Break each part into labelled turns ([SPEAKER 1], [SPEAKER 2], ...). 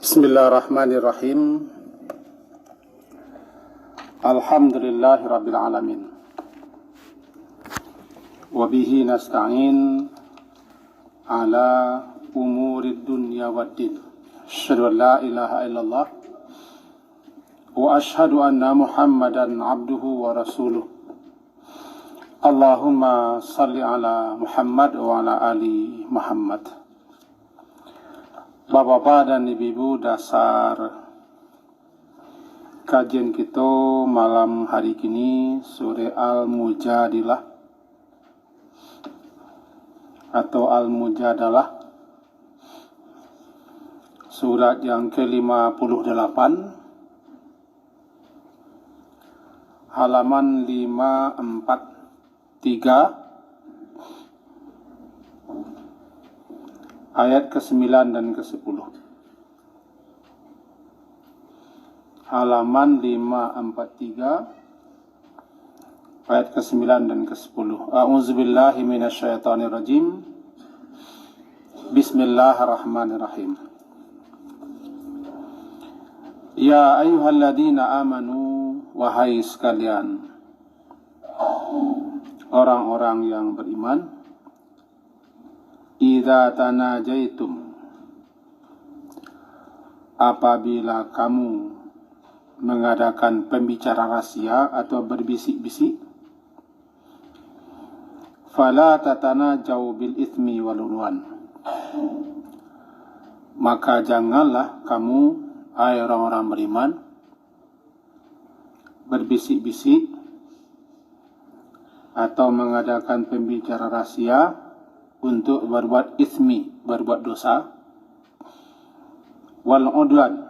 [SPEAKER 1] Bismillahirrahmanirrahim. Alhamdulillahi rabbil alamin. Wabihi nasta'in ala umurid dunya waddin. Asyhadu an la ilaha illallah wa asyhadu anna Muhammadan abduhu wa rasuluh. Allahumma salli ala Muhammad wa ala ali Muhammad. Bapak-bapak dan ibu-ibu, dasar kajian kita malam hari ini surah Al-Mujadilah atau Al-Mujadalah, surat yang ke-58, halaman 543, ayat ke-9 dan ke-10. Halaman 543, ayat ke-9 dan ke-10. A'udzubillahi minasyaitonirrajim. Bismillahirrahmanirrahim. Ya ayyuhalladzina amanu, wahai sekalian orang-orang yang beriman, idza tanajaitum, apabila kamu mengadakan pembicara rahasia atau berbisik-bisik, fala tatanajau bil itsmi wal udwan, maka janganlah kamu, hai orang-orang beriman, berbisik-bisik atau mengadakan pembicara rahasia untuk berbuat itsmi, berbuat dosa, wal udwan,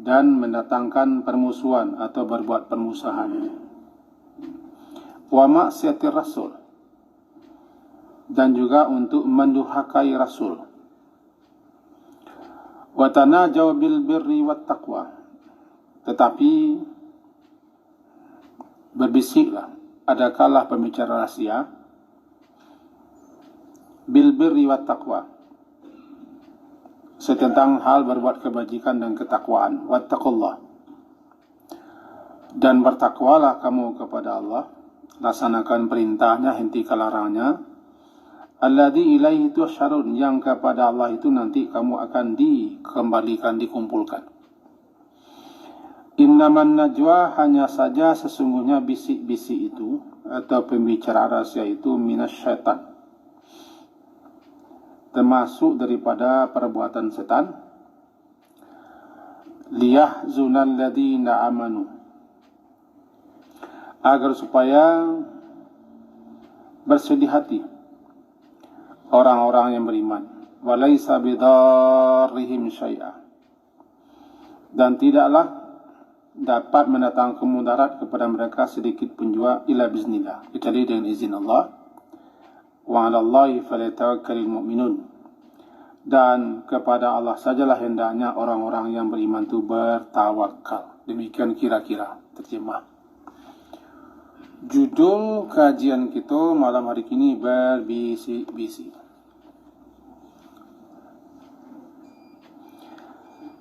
[SPEAKER 1] dan mendatangkan permusuhan atau berbuat permusuhan, wa maksiatir rasul, dan juga untuk mendurhakai rasul, wa tanajaw bil birri wat taqwa, tetapi berbisiklah, adakanlah pembicara rahasia, bil birri wat taqwa, tentang hal berbuat kebajikan dan ketakwaan, wattaqullah, dan bertakwalah kamu kepada Allah, laksanakan perintahnya, hentikan larangannya, alladzi ilaihi tuhsyarun, yang kepada Allah itu nanti kamu akan dikembalikan, dikumpulkan. Innaman najwa, hanya saja sesungguhnya bisik-bisik itu atau pembicaraan rahasia itu minasyaitan, termasuk daripada perbuatan setan, liyahzunal ladzina amanu, agar supaya bersedih hati orang-orang yang beriman, walaisa bidarrihim syai'a, dan tidaklah dapat mendatangkan mudarat kepada mereka sedikit pun juga, illa biznillah, kecuali dengan izin Allah. Wa 'alallahi falyatawakkalul mu'minun, dan kepada Allah sajalah hendaknya orang-orang yang beriman itu bertawakal. Demikian kira-kira terjemah. Judul kajian kita malam hari ini berbisik-bisik.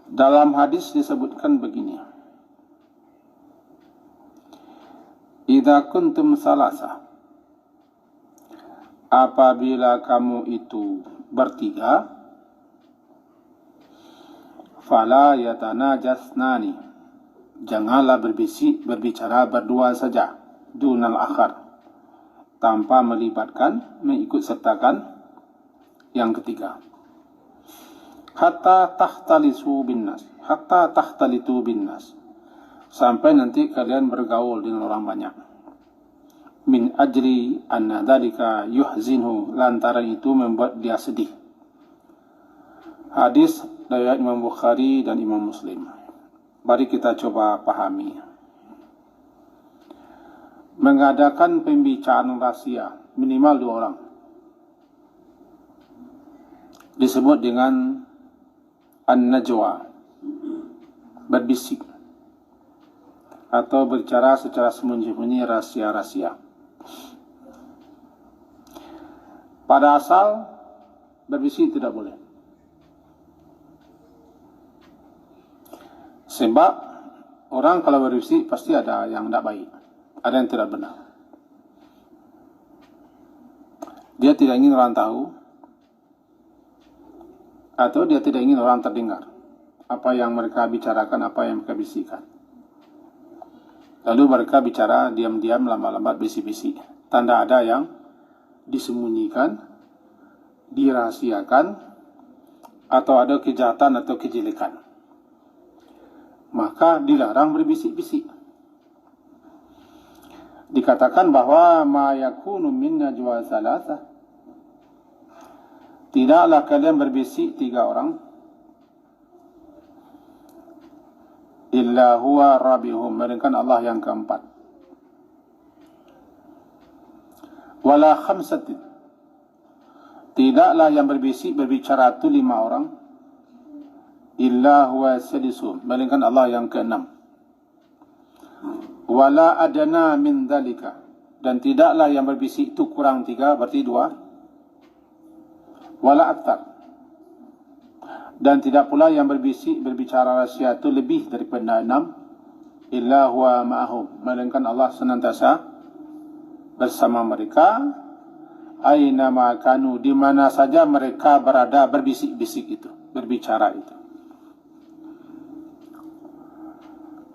[SPEAKER 1] Dalam hadis disebutkan begini: idza kuntum salasa, apabila kamu itu bertiga, fala yatanajasnani, janganlah berbicara berdua saja, dunal akhar, tanpa melibatkan, mengikut sertakan yang ketiga, hatta tahtalitu bin nas, sampai nanti kalian bergaul dengan orang banyak, min ajri anna dzalika yuhzinhu, lantaran itu membuat dia sedih. Hadis riwayat Imam Bukhari dan Imam Muslim. Mari kita coba pahami. Mengadakan pembicaraan rahasia minimal 2 orang disebut dengan an-najwa, berbisik atau berbicara secara sembunyi-sembunyi, rahasia-rahasia. Pada asal berbisik tidak boleh. Sebab orang kalau berbisik pasti ada yang tidak baik, ada yang tidak benar. Dia tidak ingin orang tahu, atau dia tidak ingin orang terdengar apa yang mereka bicarakan, apa yang mereka bisikkan. Lalu mereka bicara diam-diam, lambat-lambat, bisik-bisik. Tanda ada yang disembunyikan, dirahasiakan, atau ada kejahatan atau kejelekan. Maka dilarang berbisik-bisik. Dikatakan bahwa ma yakunu min najwa salasah, tidaklah kalian berbisik 3 orang, illa huwa rabihum, melainkan Allah yang keempat. Wala khamsatin, tidaklah yang berbicara itu 5 orang, illa huwa sadisuhum, melainkan Allah yang keenam. Wala adana min dhalika, dan tidaklah yang berbisik itu kurang 3, berarti 2. Wala aktar, dan tidak pula yang berbicara rahsia itu lebih daripada 6, illa huwa ma'ahum, melainkan Allah senantiasa bersama mereka, aina ma kanu, di mana saja mereka berada berbisik-bisik itu, berbicara itu.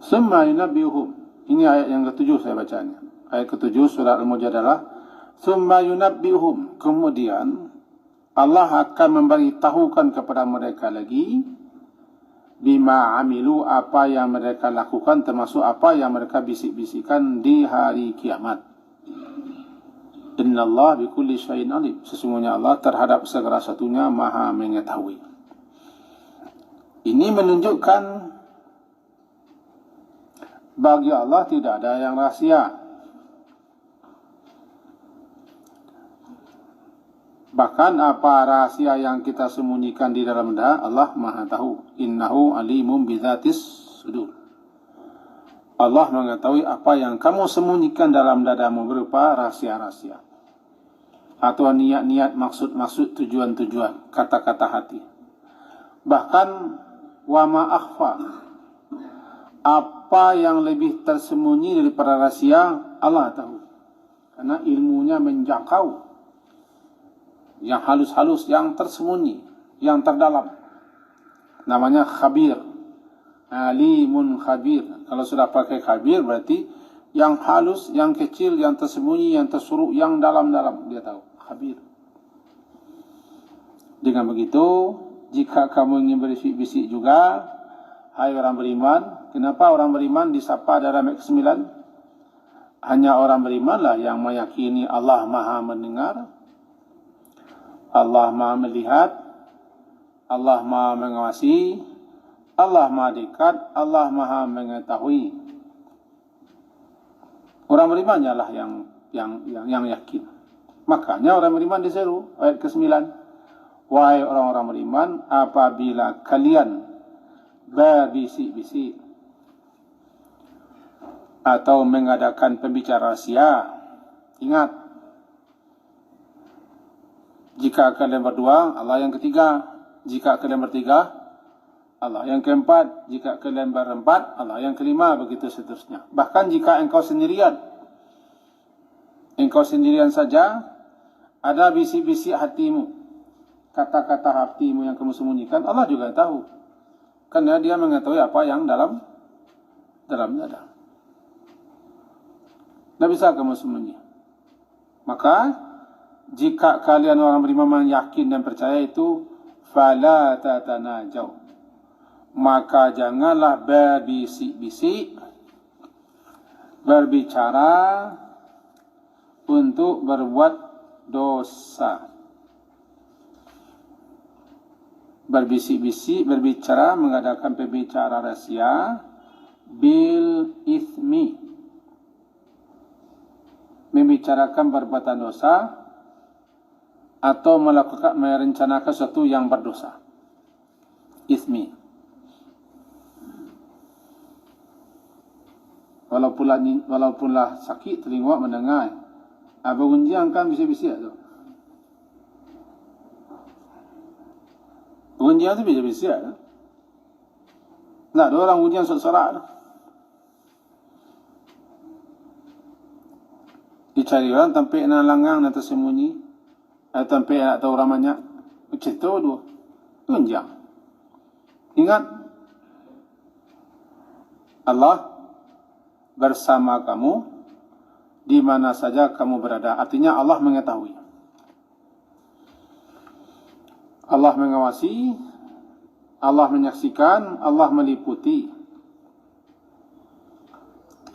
[SPEAKER 1] Summa yunabbiuhum, ini ayat yang ke-7 saya bacanya. Ayat ke-7 surat Al-Mujadalah. Summa yunabbiuhum, kemudian Allah akan memberitahukan kepada mereka lagi, bima amilu, apa yang mereka lakukan, termasuk apa yang mereka bisik-bisikkan di hari kiamat. Innallaha bikulli syai'in alim, sesungguhnya Allah terhadap segala satunya maha mengetahui. Ini menunjukkan bagi Allah tidak ada yang rahsia. Bahkan apa rahasia yang kita sembunyikan di dalam dada, Allah maha tahu. Innahu alimun bidzatis sudur. Allah mengetahui apa yang kamu sembunyikan dalam dadamu berupa rahasia-rahasia, atau niat-niat, maksud-maksud, tujuan-tujuan, kata-kata hati. Bahkan wa ma akhfa, apa yang lebih tersembunyi daripada rahasia, Allah tahu. Karena ilmunya menjangkau yang halus-halus, yang tersembunyi, yang terdalam. Namanya khabir. Alimun khabir. Kalau sudah pakai khabir berarti yang halus, yang kecil, yang tersembunyi, yang tersuruh, yang dalam-dalam dia tahu. Khabir. Dengan begitu, jika kamu ingin berbisik-bisik juga, hai orang beriman, kenapa orang beriman disapa dalam ayat ke-9? Hanya orang berimanlah yang meyakini Allah maha mendengar, Allah maha melihat, Allah maha mengawasi, Allah maha dekat, Allah maha mengetahui. Orang beriman ialah yang yakin. Makanya orang beriman diseru, ayat ke-9. Wahai orang-orang beriman, apabila kalian berbisik-bisik atau mengadakan pembicaraan rahasia, ingat, jika kalian berdua, Allah yang ketiga. Jika kalian bertiga, Allah yang keempat. Jika kalian berempat, Allah yang kelima. Begitu seterusnya. Bahkan jika engkau sendirian saja, ada bisik-bisik hatimu, kata-kata hatimu yang kamu sembunyikan, Allah juga tahu. Karena dia mengetahui apa yang dalam dada. Tidak bisa kamu sembunyi. Maka jika kalian orang beriman yakin dan percaya itu, fala tatanajaw, maka janganlah berbisik-bisik, berbicara untuk berbuat dosa. Berbisik-bisik, berbicara, mengadakan pembicaraan rahasia, bil ithmi, membicarakan perbuatan dosa, atau merencanakan sesuatu yang berdosa. Ismi. Walaupunlah sakit telinga mendengar, apa unjian kan bisik-bisik tu. Unjian tu bisik-bisik tu. Nak ada orang ujian sorak-sorak tu. Dicari orang tampik nak langgang, nak tersembunyi, tampik nak tahu orang banyak. Macam tu dua. Tunjang. Ingat, Allah bersama kamu di mana saja kamu berada. Artinya Allah mengetahui. Allah mengawasi, Allah menyaksikan, Allah meliputi.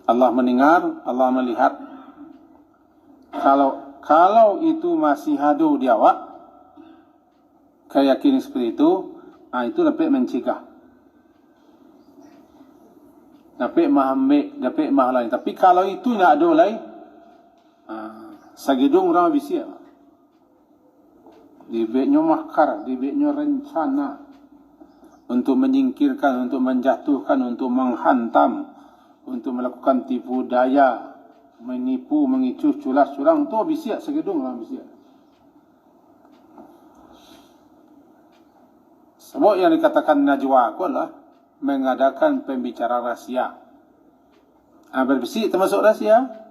[SPEAKER 1] Allah mendengar, Allah melihat. Kalau itu masih ada di awak, keyakinan seperti itu dapat mencegah. Dapat mengambil, dapat menghalangi. Tapi kalau itu tidak ada lagi, sagedung orang bisik. Dibeknya makar, dibeknya rencana untuk menyingkirkan, untuk menjatuhkan, untuk menghantam, untuk melakukan tipu daya, menipu, mengicu, culas curang, tu bisik segedung orang bisik. Sebab yang dikatakan najwa aku adalah mengadakan pembicaraan rahsia. Berbisik termasuk rahsia.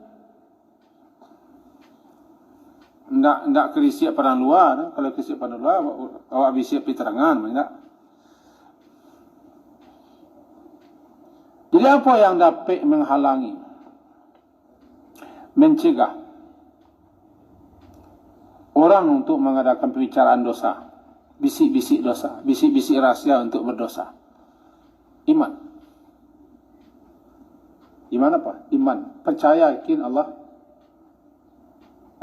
[SPEAKER 1] Ndak kerisiap pada luar. Kalau kerisiap pada luar, awak bisik piterangan, tidak. Jadi apa yang dapat menghalangi, mencegah orang untuk mengadakan pembicaraan dosa, bisik-bisik dosa, bisik-bisik rahsia untuk berdosa? Iman. Iman apa? Iman. Percaya, yakin Allah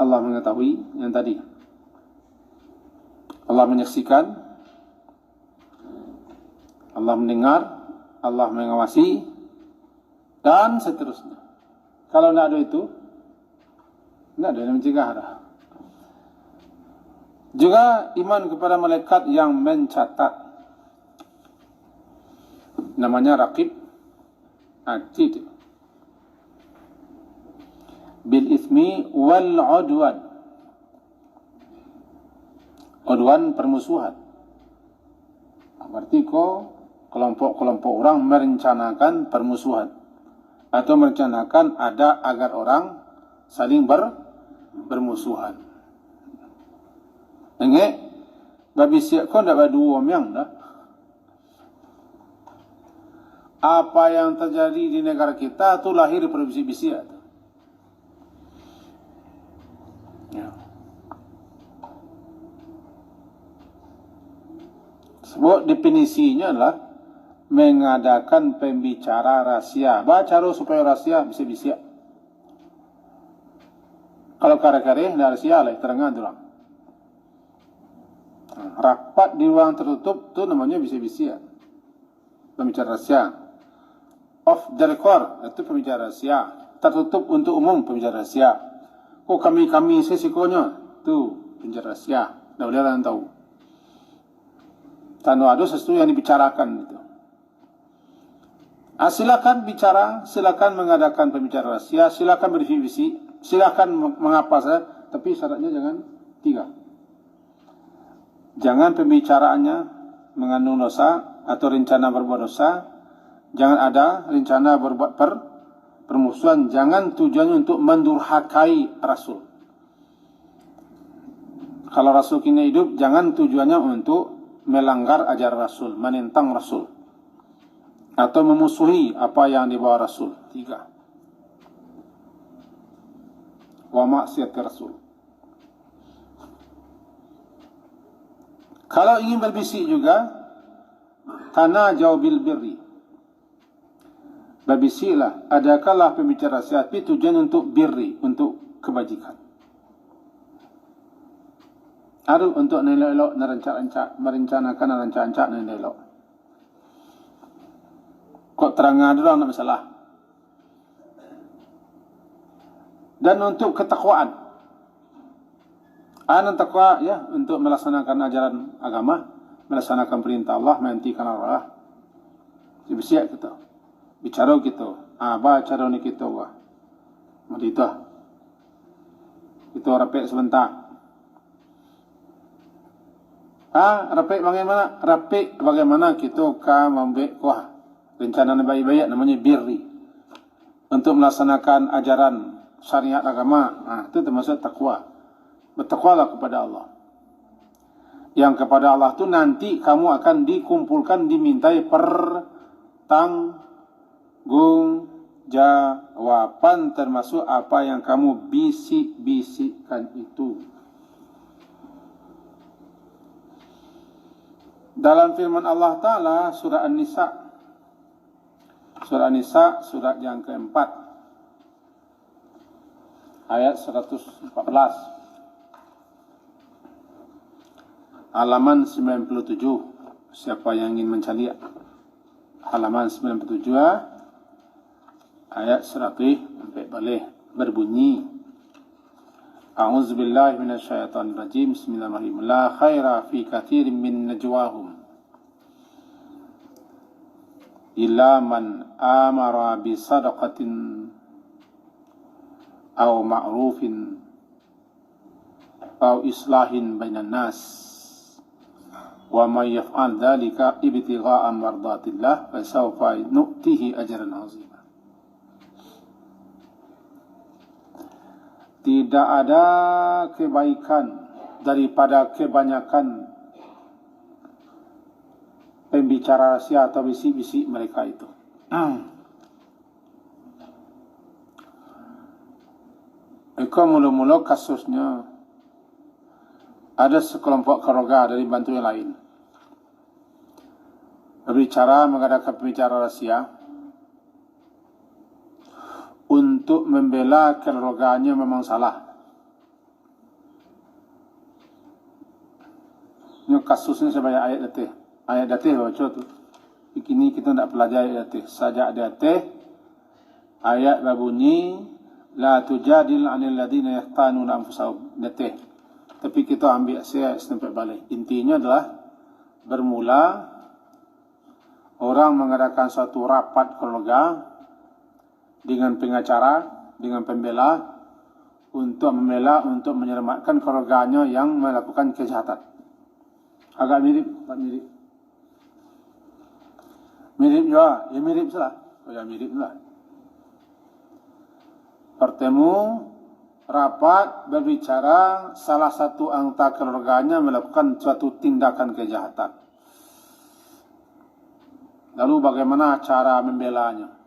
[SPEAKER 1] mengetahui yang tadi. Allah menyaksikan, Allah mendengar, Allah mengawasi, dan seterusnya. Kalau tidak ada itu, tidak ada yang mencegah dah. Juga iman kepada malaikat yang mencatat. Namanya Raqib Atid. Bil ismi wal udwan. Udwan permusuhan. Berarti kelompok-kelompok orang merencanakan permusuhan. Atau merencanakan ada agar orang saling bermusuhan. Ingat, babi siap kau tak berdua yang dah. Apa yang terjadi di negara kita tu lahir daripada bisik-bisik tu. Ya. Sebab definisinya adalah mengadakan pembicara rahsia. Baca supaya rahsia bisik-bisik. Kalau kare-kare tidak rahsia lah, terangan orang. Rapat di ruang tertutup tu namanya bisik-bisik. Pembicara rahsia. Off the record itu pembicara rahsia. Tertutup untuk umum pembicara rahsia. Oh kami sesikonya tu pembicara rahsia. Dah boleh orang tahu. Tanpa ada sesuatu yang dibicarakan itu. Silakan bicara, silakan mengadakan pembicara rahsia, silakan berbisik, silakan mengapa saja, tapi syaratnya jangan 3. Jangan pembicaraannya mengandung dosa atau rencana berbuat dosa. Jangan ada rencana berbuat permusuhan. Jangan tujuannya untuk mendurhakai Rasul. Kalau Rasul kini hidup, jangan tujuannya untuk melanggar ajaran Rasul, menentang Rasul, atau memusuhi apa yang dibawa Rasul. 3. Wa maksiat Rasul. Kalau ingin berbisik juga, tanajau bil birri. Berbisiklah, adakanlah pembicara rahsia, tapi tujuan untuk birri, untuk kebajikan. Ada untuk elok-elok, merencanakan rancak-rancak elok. Kok terangan dulu tak masalah. Dan untuk ketakwaan. Takwa ya, untuk melaksanakan ajaran agama, melaksanakan perintah Allah, menghentikan Allah. Siap kita. Bicara kita. Apa cara ni kita wah. Mari itu. Itu rapik sebentar. Rapik bagaimana? Rapik bagaimana kita membuat kuah rencana baik-baik namanya birri. Untuk melaksanakan ajaran syariat agama, itu termasuk takwa. Bertakwalah kepada Allah. Yang kepada Allah tu nanti kamu akan dikumpulkan, dimintai pertanggungjawaban termasuk apa yang kamu bisik-bisikkan itu. Dalam firman Allah Ta'ala surah An-Nisa, surat yang keempat, ayat 114, halaman 97. Siapa yang ingin mencari halaman 97, ayat 100 sampai balik, berbunyi, A'udzubillahi minasyaitonirrajim. Bismillahirrahmanirrahim. La khaira fi katsirin min najwahum illa man amara bi sadaqatin aw ma'rufin aw islahin bainan nas wa may yaf'al dzalika ibtigha'a mardatillah fa sawfa nu'tihi ajran 'azima. Tidak ada kebaikan daripada kebanyakan pembicara rahasia atau bisik-bisik mereka itu. Eko mula-mula kasusnya ada sekelompok keluarga dari bantu yang lain berbicara, mengadakan pembicara rahasia untuk membela keluarganya memang salah. Ini kasusnya sebanyak ayat datih. Ayat datih baca tu. Begini kita tidak pelajari ayat datih. Sajak datih ayat berbunyi la tujadil 'anil ladina yahtanuna anfusahum. Datih. Tapi kita ambil saya sampai balik. Intinya adalah bermula orang mengadakan suatu rapat keluarga dengan pengacara, dengan pembela untuk menyelamatkan keluarganya yang melakukan kejahatan. Agak mirip, mirip juga, ya mirip salah. Oh ya mirip lah. Bertemu, rapat, berbicara, salah satu anggota keluarganya melakukan suatu tindakan kejahatan. Lalu bagaimana cara membelanya?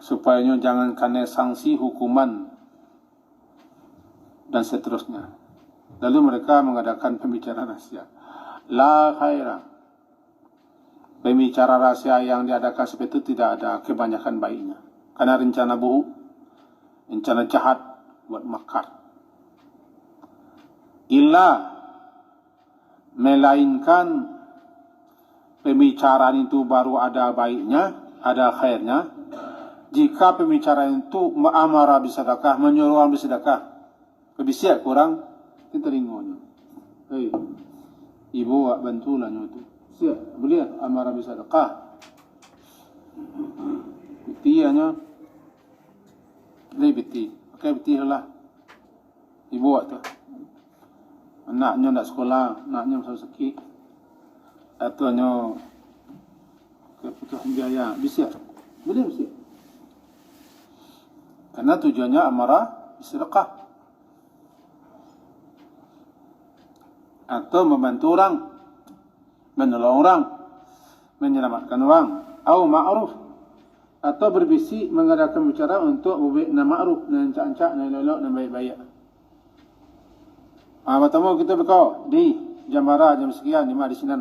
[SPEAKER 1] Supaya jangan kena sanksi, hukuman dan seterusnya. Lalu mereka mengadakan pembicaraan rahasia. La khaira. Pembicara rahasia yang diadakan seperti itu tidak ada kebanyakan baiknya. Karena rencana buruk, rencana jahat buat makar. Illa melainkan pembicaraan itu baru ada baiknya, ada khairnya jika pembicaraan itu ma'amara bisadakah, menyuruh orang bersedekah. Kebisiak kurang, kita ringonya. Hei, ibu awak bantulah itu. Siap, boleh amara bisadakah. Betianya, beti. Pakai beti lah. Ibu awak tu. Anaknya tak sekolah, anaknya masuk sakit. Ataunya keputusan biaya. Bisiak, boleh bisiak. Karena tujuannya amarah sedekah atau membantu orang, menolong orang, menyelamatkan orang, atau ma'ruf, atau berbisik mengadakan bicara untuk membuat ma'ruf, nancak-nancak, elok-elok dan baik-baik. Pertama kita berkau di Jamara jam sekian, di sini.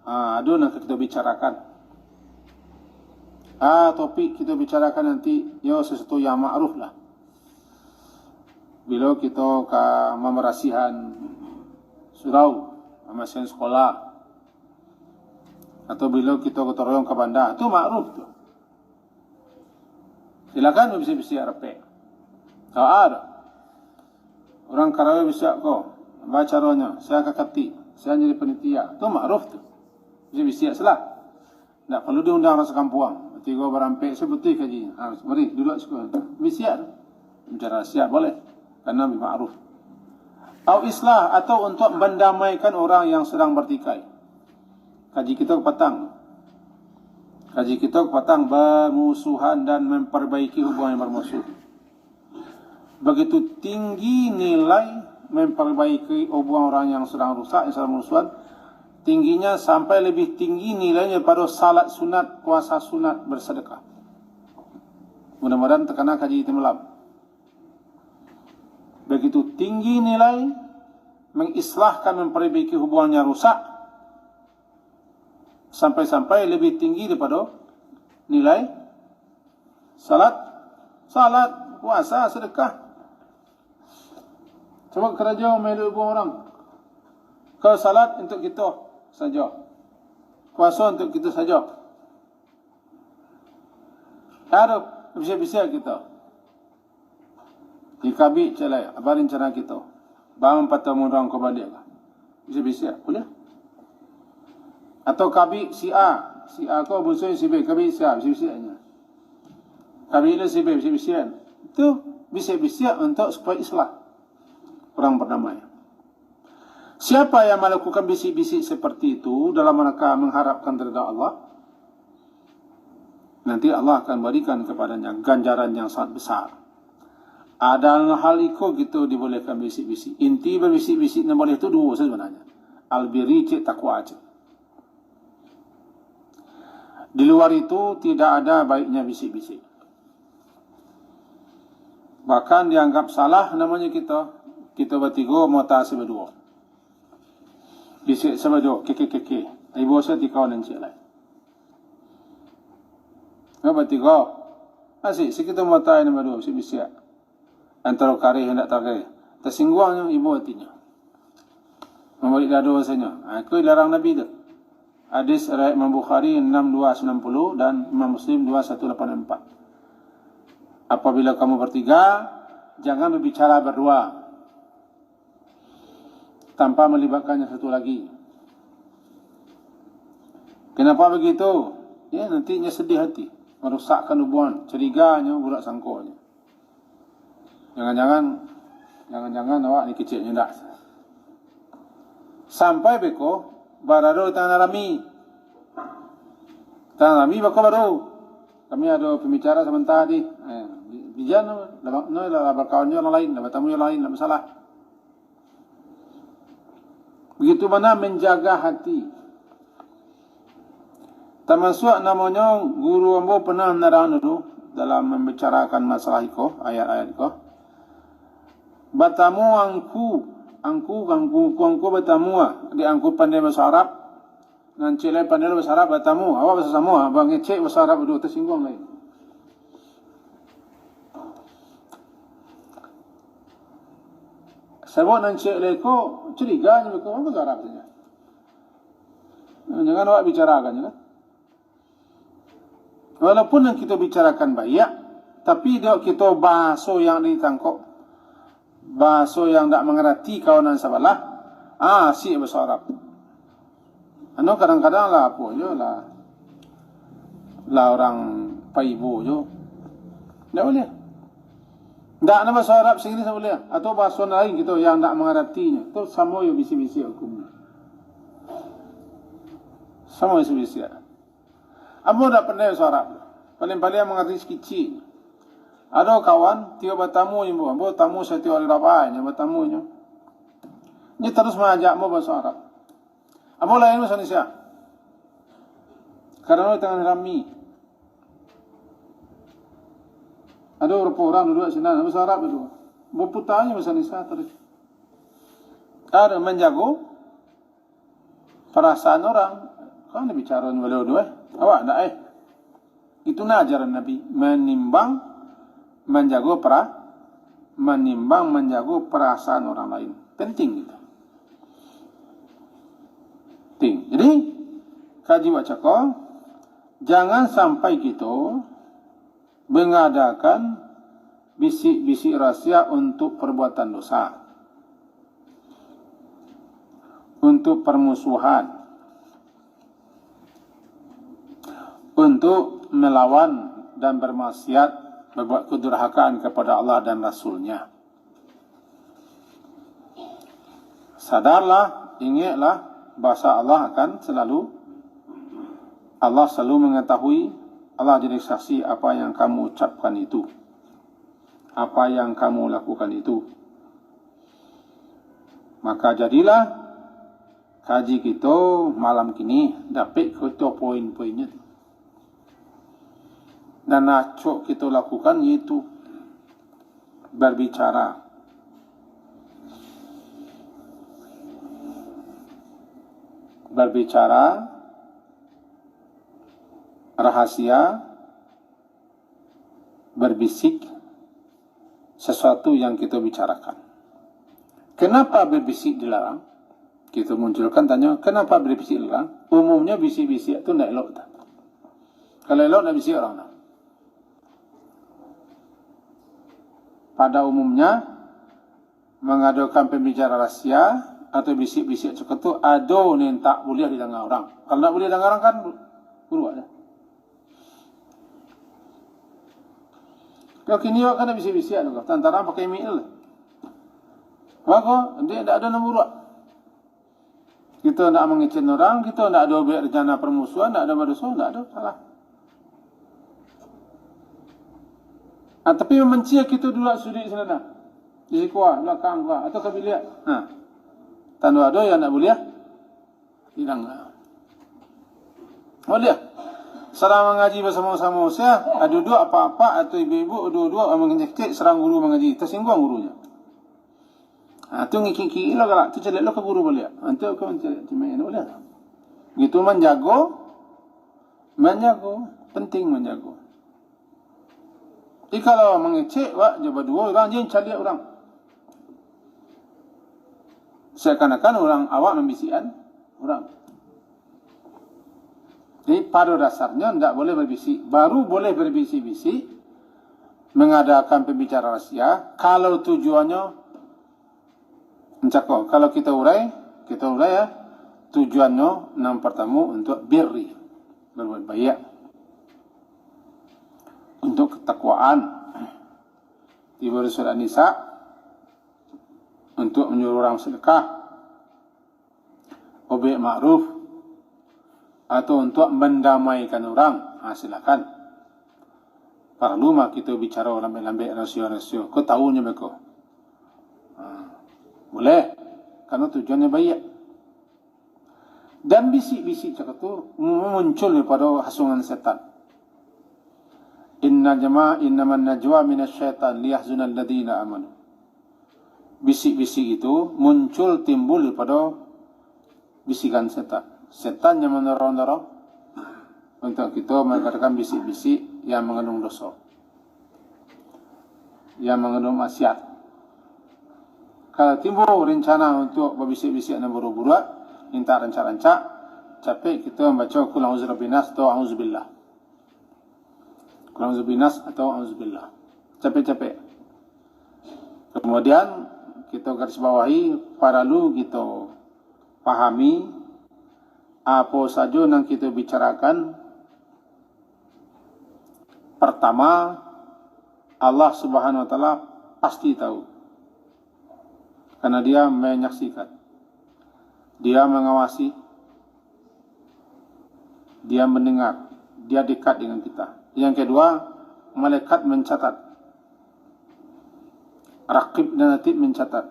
[SPEAKER 1] Ada nak kita bicarakan. Topik kita bicarakan nanti sesuatu yang ma'ruf lah. Bila kita ke memerasihan surau, memerasihan sekolah, atau bila kita ke toroyong ke bandar, itu ma'ruf tu. Silakan bisa-bisa repek. Kalau ada orang Karawai bisa kau baca rohnya, saya kakati, saya jadi penitia, itu ma'ruf tu. Bisa-bisa salah. Tak perlu diundang rasa kampuang. Tiga berampek seperti kaji. Mari duduk sekolah. Bisiar. Bicara siap boleh. Karena ma'ruf. Atau islah, atau untuk mendamaikan orang yang sedang bertikai. Kaji kita petang. Kaji kita petang bermusuhan dan memperbaiki hubungan yang bermusuh. Begitu tinggi nilai memperbaiki hubungan orang yang sedang rusak, yang sedang bermusuhan, tingginya sampai lebih tinggi nilainya pada salat sunat, puasa sunat, bersedekah. Mudah-mudahan terkena kaji itu malam. Begitu tinggi nilai mengislahkan, memperbaiki hubungannya rusak, sampai-sampai lebih tinggi daripada nilai salat, puasa, sedekah. Coba kerja meluk hubungan orang. Kalau salat untuk kita saja, puasa untuk kita saja. Harap bisa-bisa kita. Ikabi celai, abarin cara kita. Bangun patah orang kau balik. Bisa-bisa, boleh? Atau kabi si A kau busuin si B, kabi si A, bisa-bisanya. Kabi ini si B, bisa-bisanya. Itu bisa-bisa untuk supaya islah orang berdamai. Siapa yang melakukan bisik-bisik seperti itu dalam rangka mengharapkan ridha Allah, nanti Allah akan berikan kepadanya ganjaran yang sangat besar. Ada hal itu gitu dibolehkan bisik-bisik. Inti berbisik-bisik yang boleh itu dua sebenarnya. Albiri cik takwa cik. Di luar itu tidak ada baiknya bisik-bisik. Bahkan dianggap salah namanya kita. Kita bertiga mau tak seberdua. Bisik seberdua, keke. Ibu saya tikau dan cik lain. Kita bertiga. Asyik, sekitar mau tak nombor dua, bisik-bisik. Antara kari hendak tak kari. Tersingguangnya ibu hatinya. Membalik dadu rasanya. Aku larang Nabi tu. Hadis riwayat Imam Bukhari 6290 dan Imam Muslim 2184. Apabila kamu bertiga, jangan berbicara berdua tanpa melibatkannya satu lagi. Kenapa begitu? Ya, nantinya sedih hati, merusakkan hubungan, curiganya, budak sangkonya. Jangan-jangan awak ni kecilnya tak. Sampai beko barado tanah rami bako baru. Kami ada pembicara sebentar di bijan lah berkawan yang lain, lah bertamu yang lain, lah masalah. Begitu mana menjaga hati. Termasuk namanya guru ambo pernah narang dulu dalam membicarakan masalah itu, ayat-ayat itu. Bertamu angku bertamu di angku pandai bahasa Arab dan cilai pandai bahasa Arab bertamu awak bahasa Samoa bang ngecek bahasa Arab dua tersinggung lain. Sebab nan cek leko curiga je mereka bahasa Arab saja. Jangan awak bicarakan kan. Walaupun yang kita bicarakan baik, tapi dia kita bahasa yang ditangkap, bahasa yang tak mengerti kawanan sebelah, si bahasa Arab. Ano kadang-kadang lah apa je lah orang paibo je. Tak boleh. Tak ada bahasa Arab sendiri tak boleh. Atau bahasa lain gitu yang tak mengertinya. Itu sama yang bisi-bisi hukumnya. Sama bisi-bisi. Ambo tak pernah bahasa Arab. Paling-paling mengerti sekecil. Ada kawan, tiap bertamu ni, ambo tamu saya tiap hari rapai, ni bertamu ni. Ni terus mengajak ambo bahasa Arab. Ambo lain bahasa Indonesia. Karena tangan rami. Ada beberapa orang duduk sini, bahasa Arab itu. Berputarnya bahasa Indonesia terus. Ada menjaga perasaan orang. Kan bicara ni beliau-dua. Awak tak Itu ajaran Nabi. Menimbang menjaga perasaan orang lain. Penting gitu. Penting. Jadi, kaji baca kau, jangan sampai kita mengadakan bisik-bisik rahsia untuk perbuatan dosa. Untuk permusuhan. Untuk melawan dan bermaksiat, berbuat kedurhakaan kepada Allah dan Rasulnya. Sadarlah, ingatlah, bahasa Allah akan selalu Allah selalu mengetahui, Allah jadi saksi apa yang kamu ucapkan itu, apa yang kamu lakukan itu. Maka jadilah kaji kita malam kini dapat kita poin-poinnya. Dan acok kita lakukan yaitu berbicara. Berbicara rahasia, berbisik sesuatu yang kita bicarakan. Kenapa berbisik dilarang? Kita munculkan tanya, kenapa berbisik dilarang? Umumnya bisik-bisik itu tidak elok. Kalau elok, tidak bisik orang. Pada umumnya, mengadakan pembicara rahasia atau bisik-bisik cakap itu ada yang tak boleh didengar orang. Kalau tak boleh didengar orang kan buruan. Kalau kini awak kan bisik-bisik tu, antara pakai email. Maka dia tidak ada nombor buruan. Kita nak mengecen orang, kita nak ada rencana permusuhan, nak ada berdosa, tak ada, salah. Tapi membenci kita dulu sudi sana. Di sikuah, belakang kuah, atau ke bilik. Tanda ada yang tak boleh. Hilang. Boleh. Serang mengaji bersama-sama saya, dua apa-apa atau ibu-ibu dua-dua mengecek serang guru mengaji, tersinggung gurunya. Tu ngiki-ngiki lo galak, tu celek lo ke guru boleh. Antu kau celek cuma boleh. Gitu menjago, penting menjago. Jadi kalau mengecek, wak coba dua orang je cari orang. Seakan-akan orang awak membisikan orang. Jadi pada dasarnya tidak boleh berbisik. Baru boleh berbisik-bisik mengadakan pembicaraan rahasia kalau tujuannya mencakap. Kalau kita urai ya, tujuannya yang pertama untuk birri, berbuat baik, untuk ketakwaan. Di surat Nisa, untuk menyuruh orang sedekah, obyek ma'ruf, atau untuk mendamaikan orang. Silakan. Perlu mah kita bicara lambai-lambai rasio-rasio. Kau tahunya mereka. Boleh, karena tujuannya baik. Dan bisik-bisik cakap itu muncul daripada hasungan setan. Innaman najwa minasyaitan liyahzunal ladina amanu. Bisik-bisik itu muncul timbul daripada bisikan setan. Setan yang mendorong-dorong untuk kita mengatakan bisik-bisik yang mengandung dosa, yang mengandung maksiat. Kalau timbul rencana untuk berbisik-bisik dan buru-buru, minta rancak-rancak, capek kita membaca Qul a'udzu birabbinas atau a'udzubillah. Qul a'udzu birabbinas atau a'udzubillah. Capek-capek. Kemudian kita garis bawahi, perlu kita pahami apa saja yang kita bicarakan. Pertama, Allah Subhanahu wa taala pasti tahu. Karena dia menyaksikan, dia mengawasi, dia mendengar, dia dekat dengan kita. Yang kedua, malaikat mencatat, Raqib dan Atid mencatat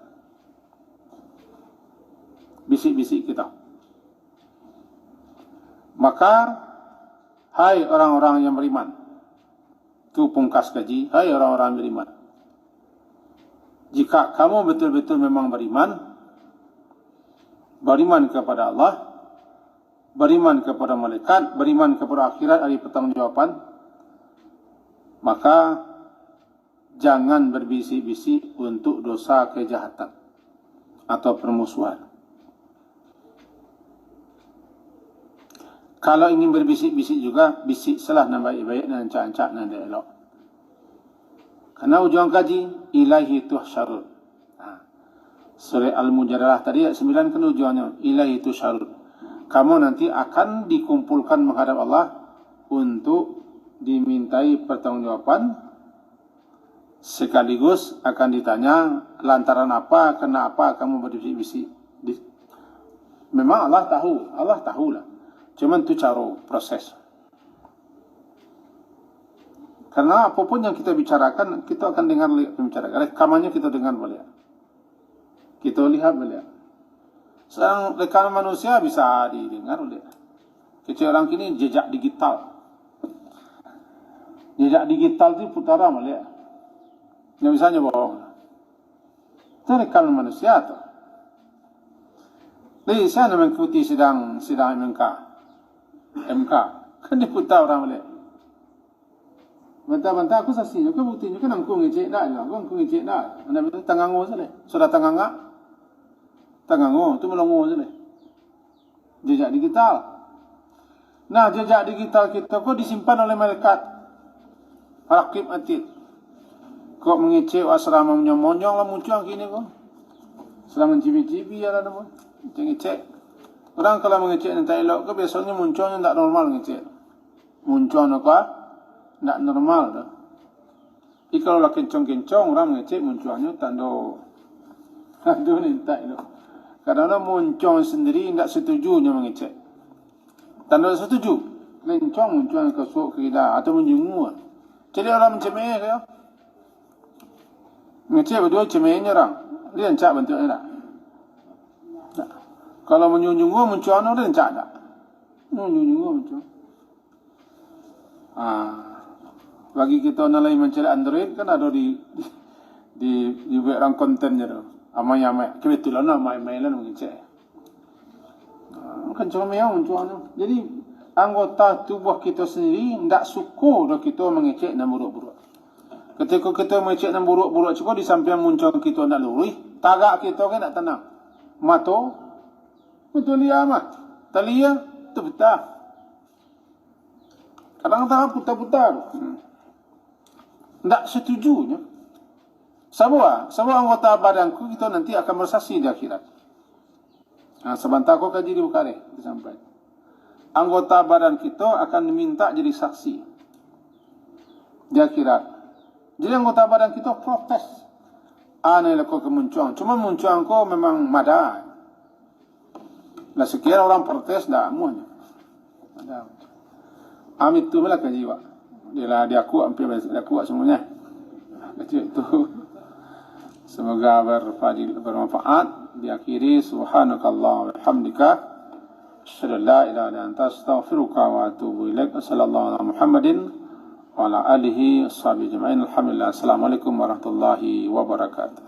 [SPEAKER 1] bisik-bisik kita. Maka, hai orang-orang yang beriman, itu pungkas kaji, hai orang-orang yang beriman, jika kamu betul-betul memang beriman kepada Allah, beriman kepada malaikat, beriman kepada akhirat, hari pertanggungjawaban, maka jangan berbisik-bisik untuk dosa kejahatan atau permusuhan. Kalau ingin berbisik-bisik juga, bisik salah dan baik-baik dan ancak-ancak dan elok. Karena ujung kaji, ilahi tuhsyarun. Surah Al-Mujadalah tadi ayat 9 kan ujungnya, ilahi tuhsyarun. Kamu nanti akan dikumpulkan menghadap Allah untuk dimintai pertanggungjawaban, sekaligus akan ditanya lantaran apa, kenapa kamu berbisik-bisik. Memang Allah tahu, Allah tahulah. Cuman tu cara proses. Karena apapun yang kita bicarakan, kita akan dengar pembicarakan. Rekamannya kita dengar balik. Kita lihat balik. Sekarang rekaman manusia bisa didengar balik. Kecil orang kini jejak digital. Jejak digital itu putaran balik. Yang misalnya bohong. Itu rekaman manusia tu. Jadi saya nak mengikuti sidang MK. Kan diputar orang balik. Bantah-bantah aku saksinya, aku buktinya kan aku ngecek dah, aku ngecek dah. Mana betul tangango saja, sudah tangango, tu melongo saja. Jejak digital. Nah, jejak digital kita kok disimpan oleh malaikat. Raqib atid. Kok mengecek asrama monyong lah muncul kini kok. Sedang mencibi-cibi ya lah nama. Ngecek. Orang kalau mengecek nanti elok ke biasanya munculnya tak normal ngecek. Muncul apa? Tak normal dah. Jadi kalau lah kencong-kencong orang ngecek munculnya tanda nintai tu. Kadang-kadang muncul sendiri tak setujunya mengecek. Tanda setuju. Kencong munculnya kesuk ke kita atau menjungu. Jadi orang mencemeh kaya. Ngecek berdua cemehnya orang. Dia encak bentuknya tak. Kalau menjungu munculnya dia encak tak. Menjungu muncul. Bagi kita nalai mencari Android kan ada di background kontennya tu. Amai kebetulan amai lah mengecek. Kan cuma yang muncul. Jadi anggota tubuh kita sendiri tidak suka dah kita mengecek dan buruk-buruk. Ketika kita mengecek dan buruk-buruk cukup di samping muncul kita nak lurus, tagak kita kan tak tenang. Mata betul dia mah. Talia tu betul. Kadang-kadang putar-putar. Tak setujunya. Semua anggota badanku kita nanti akan bersaksi di akhirat. Sebentar aku kaji di Bukhari sampai. Anggota badan kita akan diminta jadi saksi di akhirat. Jadi anggota badan kita protes. Aneh aku kemunculan. Cuma munculan ko memang mada. Lah sekian orang protes dah muanya. Ada. Amit tu malah kaji wak. Dia kuat hampir dia kuat semuanya. Kecil itu. Semoga bermanfaat. Diakhiri subhanakallah wa bihamdika asyhadu an la ilaha illa anta astaghfiruka wa atubu ilaik. Sallallahu ala Muhammadin wa ala alihi washabihi ajma'in. Alhamdulillah. Assalamualaikum warahmatullahi wabarakatuh.